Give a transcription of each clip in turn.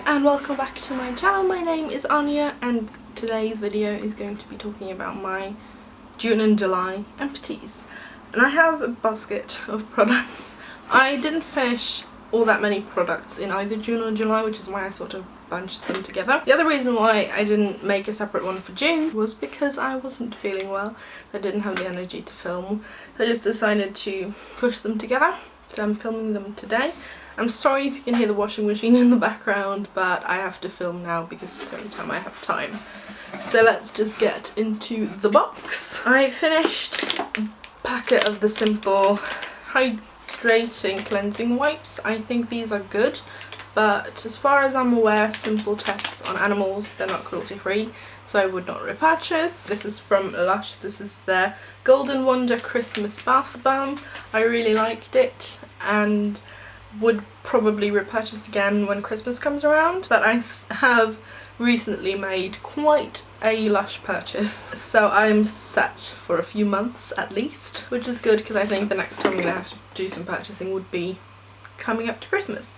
and welcome back to my channel. My name is Anya and today's video is going to be talking about my June and July empties. And I have a basket of products. I didn't finish all that many products in either June or July, which is why I sort of bunched them together. The other reason why I didn't make a separate one for June was because I wasn't feeling well. I didn't have the energy to film, so I just decided to push them together. So I'm filming them today. I'm sorry if you can hear the washing machine in the background, but I have to film now because it's the only time I have time. So let's just get into the box. I finished a packet of the Simple Hydrating Cleansing Wipes. I think these are good, but as far as I'm aware, Simple tests on animals, they're not cruelty free, so I would not repurchase. This is from Lush. This is their Golden Wonder Christmas Bath Balm. I really liked it and would probably repurchase again when Christmas comes around, but I have recently made quite a Lush purchase, so I'm set for a few months at least, which is good because I think the next time I'm going to have to do some purchasing would be coming up to Christmas.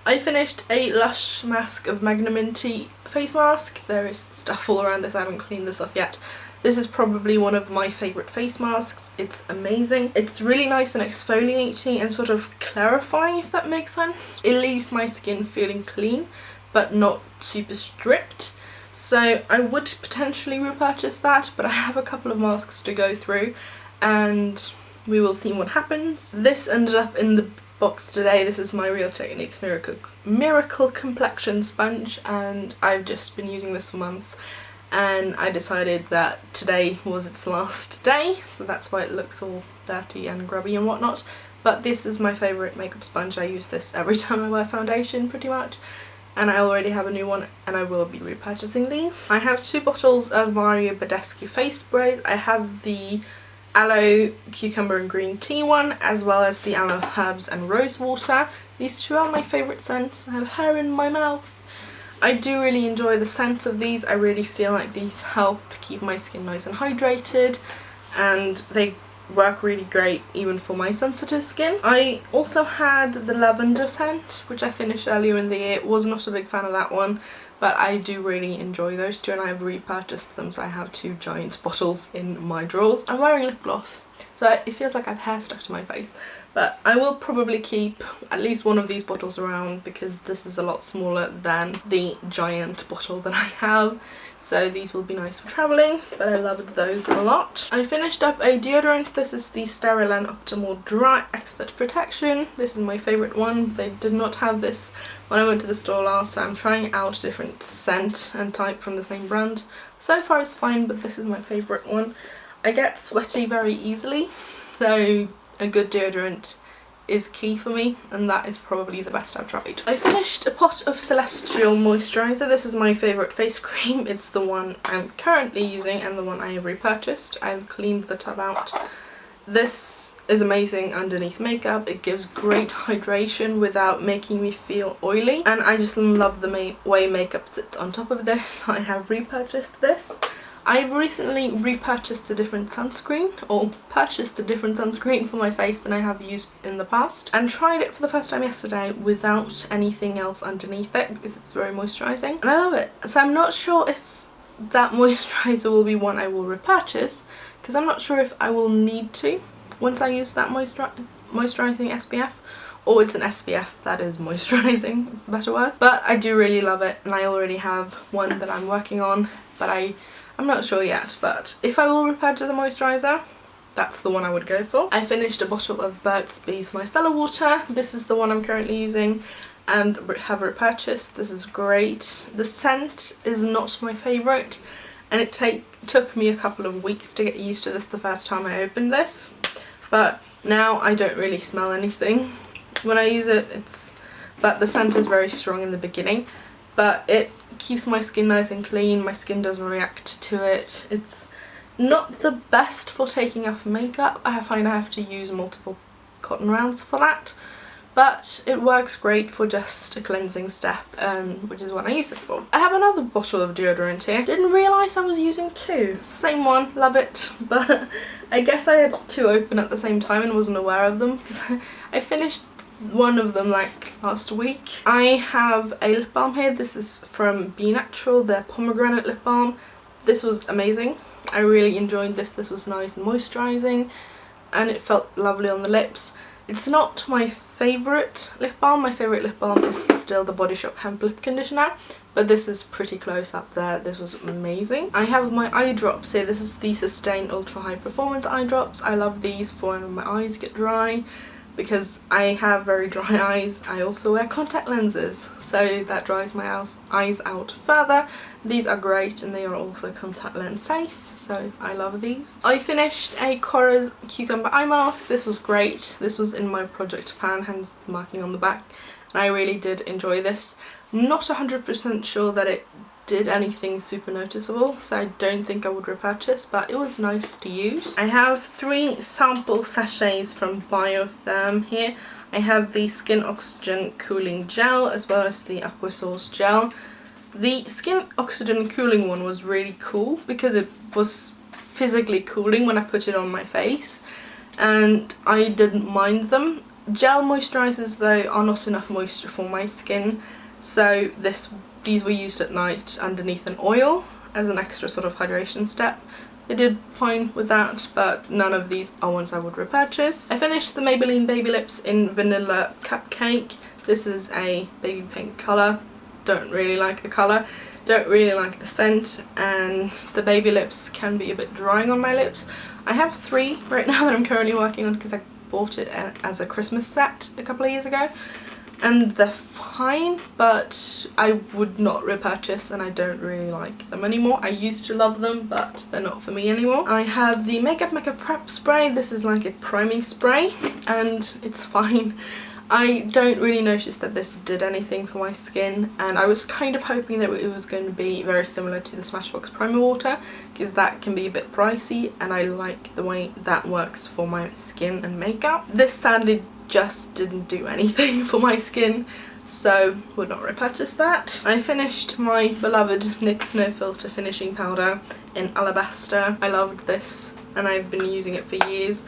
I finished a Lush Mask of Magnum-Minty face mask. There is stuff all around this, I haven't cleaned this off yet. This is probably one of my favourite face masks. It's amazing. It's really nice and exfoliating and sort of clarifying, if that makes sense. It leaves my skin feeling clean but not super stripped. So I would potentially repurchase that, but I have a couple of masks to go through and we will see what happens. This ended up in the box today. This is my Real Techniques Miracle Complexion Sponge, and I've just been using this for months. And I decided that today was its last day, so that's why it looks all dirty and grubby and whatnot. But this is my favourite makeup sponge. I use this every time I wear foundation pretty much, and I already have a new one and I will be repurchasing these. I have 2 bottles of Mario Badescu face sprays. I have the Aloe Cucumber and Green Tea one, as well as the Aloe Herbs and Rose Water. These 2 are my favourite scents. I have hair in my mouth. I do really enjoy the scent of these. I really feel like these help keep my skin nice and hydrated, and they work really great even for my sensitive skin. I also had the lavender scent, which I finished earlier in the year. Was not a big fan of that one, but I do really enjoy those 2 and I've repurchased them, so I have 2 giant bottles in my drawers. I'm wearing lip gloss, so it feels like I have hair stuck to my face. But I will probably keep at least one of these bottles around because this is a lot smaller than the giant bottle that I have. So these will be nice for travelling, but I loved those a lot. I finished up a deodorant. This is the Sterilen Optimal Dry Expert Protection. This is my favourite one. They did not have this when I went to the store last, so I'm trying out a different scent and type from the same brand. So far it's fine, but this is my favourite one. I get sweaty very easily, so a good deodorant is key for me, and that is probably the best I've tried. I finished a pot of Celestial Moisturiser. This is my favourite face cream. It's the one I'm currently using and the one I have repurchased. I've cleaned the tub out. This is amazing underneath makeup. It gives great hydration without making me feel oily, and I just love the way makeup sits on top of this, so I have repurchased this. I've recently repurchased a different sunscreen, or purchased a different sunscreen for my face than I have used in the past, and tried it for the first time yesterday without anything else underneath it because it's very moisturising and I love it. So I'm not sure if that moisturiser will be one I will repurchase, because I'm not sure if I will need to once I use that moisturising SPF, or it's an SPF that is moisturising, is the better word. But I do really love it, and I already have one that I'm working on, but I'm not sure yet. But if I will repurchase a moisturiser, that's the one I would go for. I finished a bottle of Burt's Bees Micellar Water. This is the one I'm currently using and have repurchased. This is great. The scent is not my favourite, and it took me a couple of weeks to get used to this the first time I opened this, but now I don't really smell anything when I use it. But the scent is very strong in the beginning, but it keeps my skin nice and clean. My skin doesn't react to it. It's not the best for taking off makeup. I find I have to use multiple cotton rounds for that, but it works great for just a cleansing step, which is what I use it for. I have another bottle of deodorant here. Didn't realise I was using 2. Same one, love it, but I guess I had 2 open at the same time and wasn't aware of them because I finished one of them like last week. I have a lip balm here. This is from Be Natural, their pomegranate lip balm. This was amazing. I really enjoyed this. This was nice and moisturising and it felt lovely on the lips. It's not my favourite lip balm. My favourite lip balm is still the Body Shop Hemp Lip Conditioner, but this is pretty close up there. This was amazing. I have my eye drops here. This is the Sustain Ultra High Performance eye drops. I love these for when my eyes get dry, because I have very dry eyes. I also wear contact lenses, so that dries my eyes out further. These are great and they are also contact lens safe, so I love these. I finished a Korra's Cucumber Eye Mask. This was great. This was in my project pan, hence the marking on the back, and I really did enjoy this. Not 100% sure that it did anything super noticeable, so I don't think I would repurchase, but it was nice to use. I have 3 sample sachets from Biotherm here. I have the Skin Oxygen Cooling Gel as well as the Aqua Source Gel. The Skin Oxygen Cooling one was really cool because it was physically cooling when I put it on my face and I didn't mind them. Gel moisturisers though are not enough moisture for my skin, so these were used at night underneath an oil as an extra sort of hydration step. They did fine with that, but none of these are ones I would repurchase. I finished the Maybelline Baby Lips in Vanilla Cupcake. This is a baby pink colour. Don't really like the colour, don't really like the scent, and the baby lips can be a bit drying on my lips. I have 3 right now that I'm currently working on because I bought it as a Christmas set a couple of years ago, and they're fine, but I would not repurchase and I don't really like them anymore. I used to love them, but they're not for me anymore. I have the Makeup Prep Spray. This is like a priming spray and it's fine. I don't really notice that this did anything for my skin, and I was kind of hoping that it was going to be very similar to the Smashbox Primer Water because that can be a bit pricey and I like the way that works for my skin and makeup. This sadly just didn't do anything for my skin, so would not repurchase that. I finished my beloved NYX No Filter Finishing Powder in Alabaster. I loved this and I've been using it for years.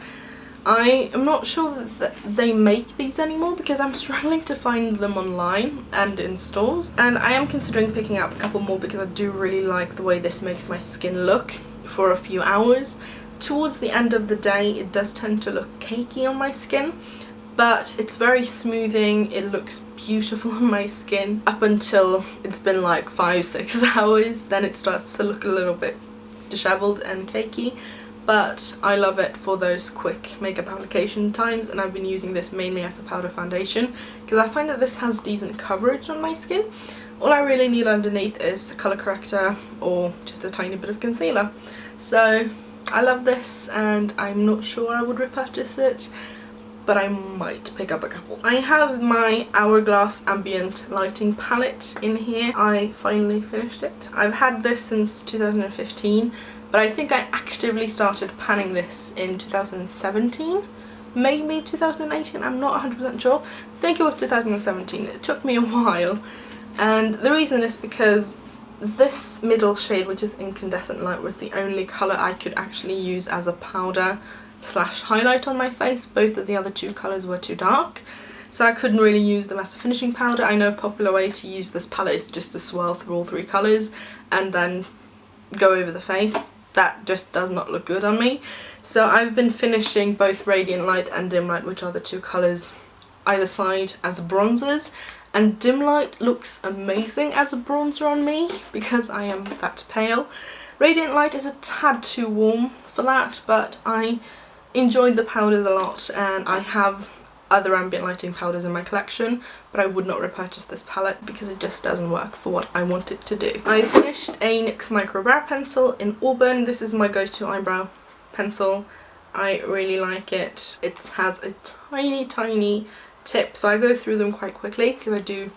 I am not sure that they make these anymore because I'm struggling to find them online and in stores, and I am considering picking up a couple more because I do really like the way this makes my skin look for a few hours. Towards the end of the day it does tend to look cakey on my skin, but it's very smoothing. It looks beautiful on my skin up until it's been like 5-6 hours, then it starts to look a little bit disheveled and cakey. But I love it for those quick makeup application times, and I've been using this mainly as a powder foundation because I find that this has decent coverage on my skin. All I really need underneath is a colour corrector or just a tiny bit of concealer. So I love this and I'm not sure I would repurchase it, but I might pick up a couple. I have my Hourglass Ambient Lighting Palette in here. I finally finished it. I've had this since 2015. But I think I actively started panning this in 2017, maybe 2018, I'm not 100% sure. I think it was 2017, it took me a while. And the reason is because this middle shade, which is Incandescent Light, was the only colour I could actually use as a powder slash highlight on my face. Both of the other 2 colours were too dark, so I couldn't really use them as a finishing powder. I know a popular way to use this palette is just to swirl through all 3 colours and then go over the face. That just does not look good on me. So I've been finishing both Radiant Light and Dim Light, which are the 2 colours either side, as bronzers. And Dim Light looks amazing as a bronzer on me because I am that pale. Radiant Light is a tad too warm for that, but I enjoyed the powders a lot and I have other ambient lighting powders in my collection, but I would not repurchase this palette because it just doesn't work for what I want it to do. I finished a NYX Micro Brow Pencil in Auburn. This is my go-to eyebrow pencil. I really like it. It has a tiny tip, so I go through them quite quickly because I do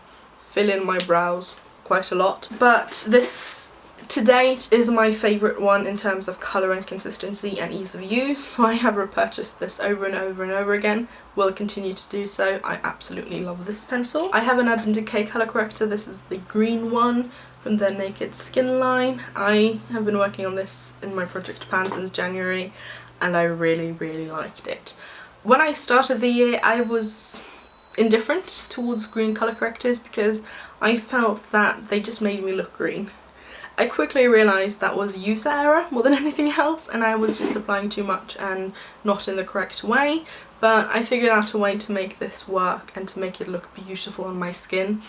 fill in my brows quite a lot. But this to date is my favourite one in terms of colour and consistency and ease of use, so I have repurchased this over and over and over again. Will continue to do so. I absolutely love this pencil. I have an Urban Decay colour corrector. This is the green one from their Naked Skin line. I have been working on this in my project pan since January and I really liked it. When I started the year I was indifferent towards green colour correctors because I felt that they just made me look green. I quickly realised that was user error more than anything else, and I was just applying too much and not in the correct way, but I figured out a way to make this work and to make it look beautiful on my skin.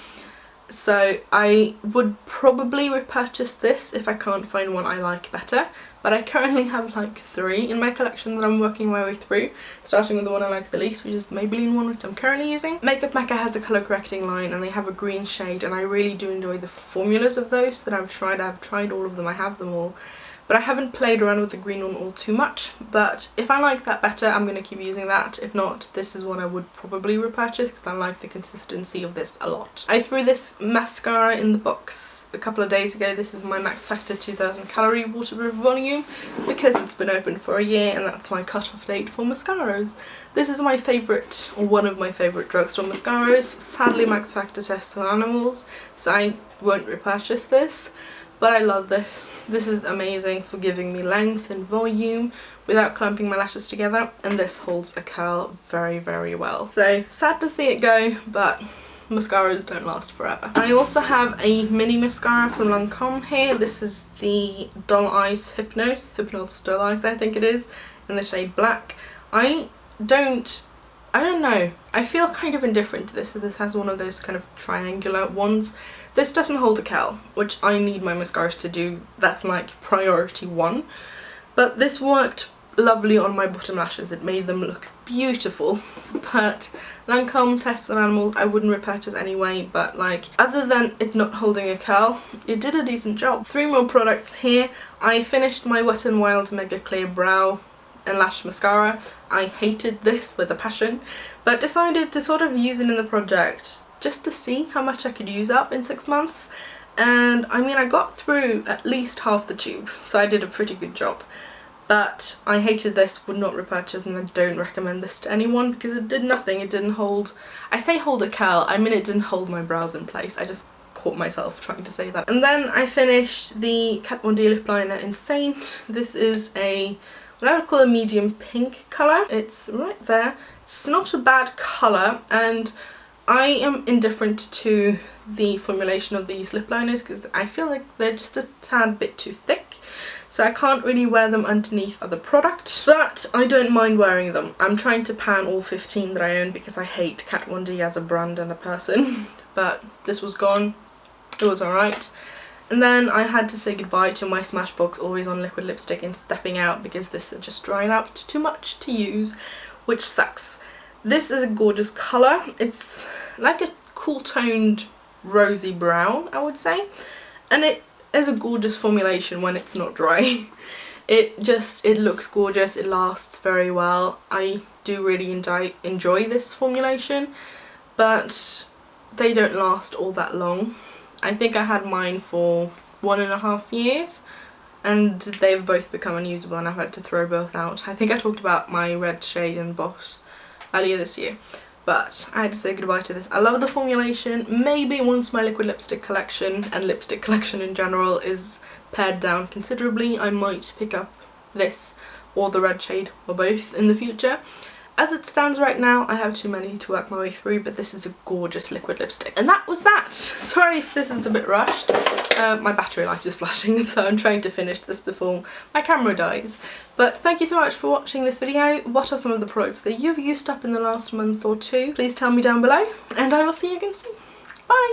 So I would probably repurchase this if I can't find one I like better, but I currently have like 3 in my collection that I'm working my way through, starting with the one I like the least, which is the Maybelline one, which I'm currently using. Makeup Mecca has a colour correcting line and they have a green shade, and I really do enjoy the formulas of those that I've tried. I've tried all of them, I have them all. But I haven't played around with the green one all too much, but if I like that better, I'm going to keep using that. If not, this is one I would probably repurchase because I like the consistency of this a lot. I threw this mascara in the box a couple of days ago. This is my Max Factor 2000 calorie waterproof volume because it's been open for a year and that's my cut-off date for mascaras. This is my favourite, or one of my favourite drugstore mascaras. Sadly, Max Factor tests on animals, so I won't repurchase this. But I love this. This is amazing for giving me length and volume without clumping my lashes together, and this holds a curl very, very well. So sad to see it go, but mascaras don't last forever. I also have a mini mascara from Lancome here. This is the Doll Eyes Hypnose Doll Eyes, I think it is, in the shade Black. I don't know. I feel kind of indifferent to this. This has one of those kind of triangular ones. This doesn't hold a curl, which I need my mascaras to do. That's like priority 1. But this worked lovely on my bottom lashes. It made them look beautiful. But Lancome tests on animals I wouldn't repurchase anyway, but like, other than it not holding a curl, it did a decent job. 3 more products here. I finished my Wet n Wild Mega Clear Brow and Lash Mascara. I hated this with a passion, but decided to sort of use it in the project just to see how much I could use up in 6 months. And I mean, I got through at least half the tube, so I did a pretty good job. But I hated this, would not repurchase, and I don't recommend this to anyone because it did nothing. It didn't hold, I say hold a curl, I mean it didn't hold my brows in place. I just caught myself trying to say that. And then I finished the Kat Von D lip liner in Saint. This is a, what I would call a medium pink colour. It's right there. It's not a bad colour, and I am indifferent to the formulation of these lip liners because I feel like they're just a tad bit too thick, so I can't really wear them underneath other product, but I don't mind wearing them. I'm trying to pan all 15 that I own because I hate Kat Von D as a brand and a person, but this was gone. It was alright. And then I had to say goodbye to my Smashbox Always On Liquid Lipstick in Stepping Out because this had just dried out too much to use, which sucks. This is a gorgeous colour. It's like a cool toned rosy brown, I would say, and it is a gorgeous formulation when it's not dry. It looks gorgeous, it lasts very well. I do really enjoy this formulation, but they don't last all that long. I think I had mine for 1.5 years and they've both become unusable and I've had to throw both out. I think I talked about my red shade in Boss earlier this year, but I had to say goodbye to this. I love the formulation. Maybe once my liquid lipstick collection and lipstick collection in general is pared down considerably, I might pick up this or the red shade or both in the future. As it stands right now, I have too many to work my way through, but this is a gorgeous liquid lipstick. And that was that! Sorry if this is a bit rushed. My battery light is flashing, so I'm trying to finish this before my camera dies. But thank you so much for watching this video. What are some of the products that you've used up in the last month or two? Please tell me down below, and I will see you again soon. Bye!